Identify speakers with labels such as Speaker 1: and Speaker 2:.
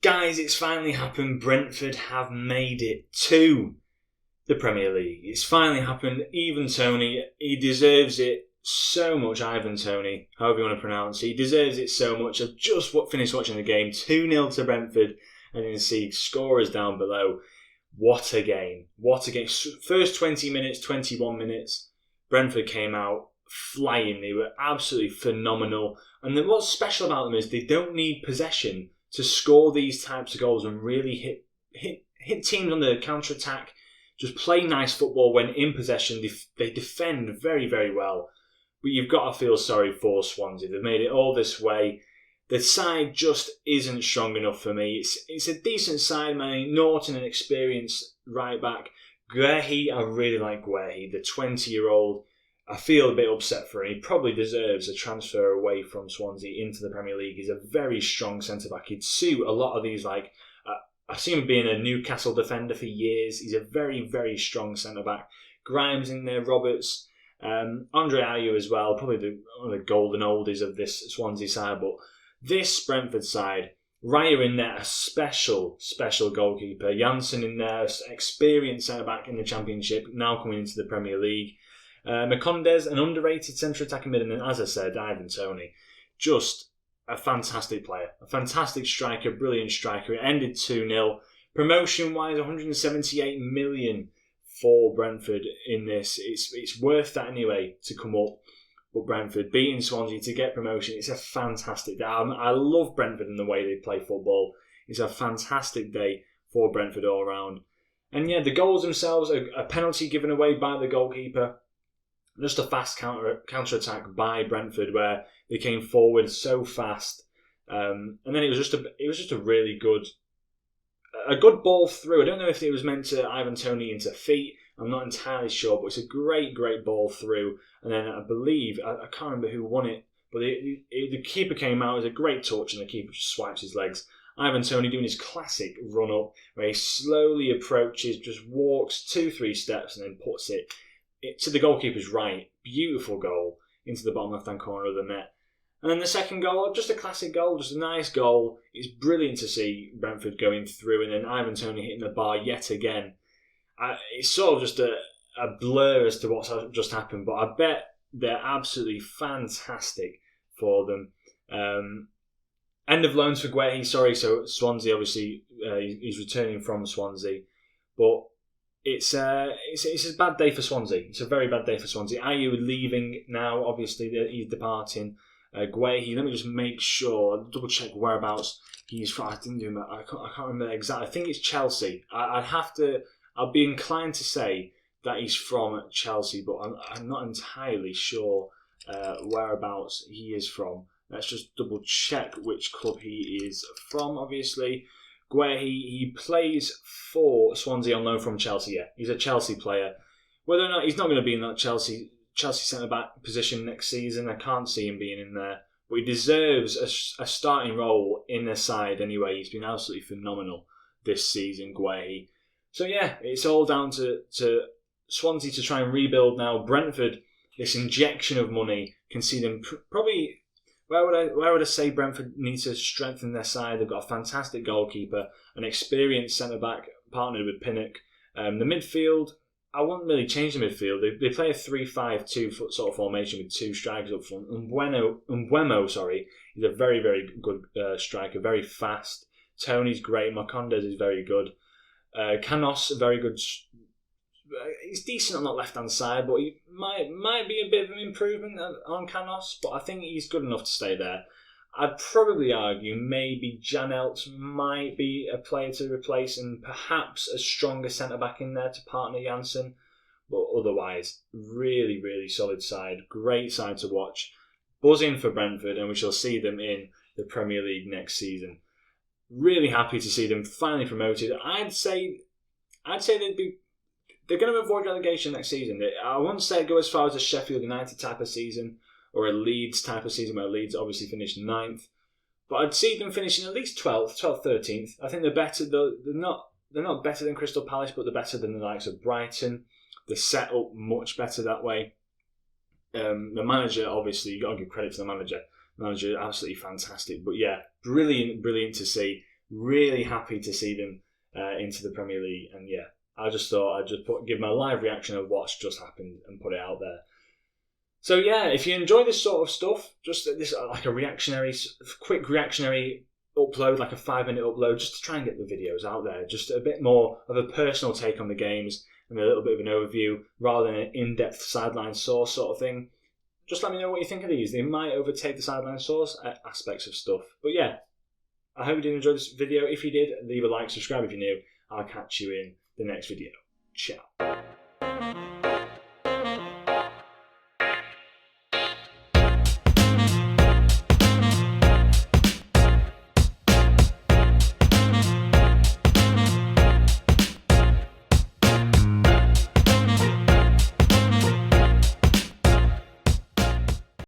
Speaker 1: Guys, it's finally happened. Brentford have made it to the Premier League. It's finally happened. Ivan Toney, he deserves it so much. Ivan Toney, however you want to pronounce it, he deserves it so much. I've just finished watching the game, 2-0 to Brentford, and you can see scorers down below. What a game. What a game. First 20 minutes, 21 minutes, Brentford came out flying. They were absolutely phenomenal. And then what's special about them is they don't need possession to score these types of goals and really hit teams on the counter-attack. Just play nice football when in possession. They defend very, very well. But you've got to feel sorry for Swansea. They've made it all this way. The side just isn't strong enough for me. It's a decent side, man. Norton, an experienced right back. Guehi, I really like Guehi, the 20-year-old. I feel a bit upset for him. He probably deserves a transfer away from Swansea into the Premier League. He's a very strong centre-back. He'd suit a lot of these, like, I've seen him being a Newcastle defender for years. He's a very, very strong centre-back. Grimes in there, Roberts, Andre Ayew as well, probably one of the golden oldies of this Swansea side. But this Brentford side, Raya in there, a special goalkeeper. Janssen in there, experienced centre-back in the Championship, now coming into the Premier League. Macondes, an underrated centre-attacking mid, and then, as I said, Ivan Toney, just a fantastic player, a fantastic striker, brilliant striker. It ended 2-0. Promotion-wise, 178 million for Brentford in this. It's worth that anyway to come up. But Brentford beating Swansea to get promotion, it's a fantastic day. I love Brentford and the way they play football. It's a fantastic day for Brentford all around. And yeah, the goals themselves, a penalty given away by the goalkeeper. Just a fast counter-attack by Brentford where they came forward so fast. And then it was just a really good ball through. I don't know if it was meant to Ivan Toney into feet. I'm not entirely sure, but it's a great ball through. And then I believe, I can't remember who won it, but the keeper came out. It was a great touch and the keeper just swipes his legs. Ivan Toney doing his classic run-up where he slowly approaches, just walks 2-3 steps and then puts it to the goalkeeper's right. Beautiful goal into the bottom left-hand corner of the net. And then the second goal, just a classic goal, just a nice goal. It's brilliant to see Brentford going through and then Ivan Toney hitting the bar yet again. It's sort of just a blur as to what's just happened, but I bet they're absolutely fantastic for them. End of loans for Guehi, so Swansea, obviously, he's returning from Swansea. But it's a bad day for Swansea. It's a very bad day for Swansea. Ayew leaving now, obviously, he's departing. Guehi, let me just make sure, double check whereabouts he's from. I can't remember exactly. I think it's Chelsea. I'll be inclined to say that he's from Chelsea, but I'm not entirely sure whereabouts he is from. Let's just double check which club he is from, obviously. Guehi, he plays for Swansea on loan from Chelsea, yeah. He's a Chelsea player. Whether or not he's not going to be in that Chelsea centre-back position next season, I can't see him being in there. But he deserves a starting role in their side anyway. He's been absolutely phenomenal this season, Guehi. So yeah, it's all down to Swansea to try and rebuild now. Brentford, this injection of money, can see them probably... Where would I say Brentford needs to strengthen their side? They've got a fantastic goalkeeper, an experienced centre-back partnered with Pinnock. The midfield, I wouldn't really change the midfield. They play a 3-5-2 sort of formation with two strikers up front. Mbeumo, is a very, very good striker, very fast. Toney's great. Macondes is very good. Canos, very good. He's decent on that left-hand side, but he might be a bit of an improvement on Canos, but I think he's good enough to stay there. I'd probably argue maybe Janelt might be a player to replace and perhaps a stronger centre-back in there to partner Janssen, but otherwise, really, really solid side. Great side to watch. Buzzing for Brentford, and we shall see them in the Premier League next season. Really happy to see them finally promoted. I'd say they're going to avoid relegation next season. I wouldn't say go as far as a Sheffield United type of season or a Leeds type of season where Leeds obviously finished 9th. But I'd see them finishing at least 12th, 13th. I think they're better. They're not better than Crystal Palace, but they're better than the likes of Brighton. They're set up much better that way. The manager, obviously, you've got to give credit to the manager. The manager, absolutely fantastic. But yeah, brilliant to see. Really happy to see them into the Premier League. And yeah, I just thought I'd just give my live reaction of what's just happened and put it out there. So yeah, if you enjoy this sort of stuff, just this like a quick reactionary upload, like a 5-minute upload, just to try and get the videos out there. Just a bit more of a personal take on the games and a little bit of an overview rather than an in-depth sideline source sort of thing. Just let me know what you think of these. They might overtake the sideline source aspects of stuff. But yeah, I hope you did enjoy this video. If you did, leave a like, subscribe if you're new. I'll catch you in the next video. Ciao.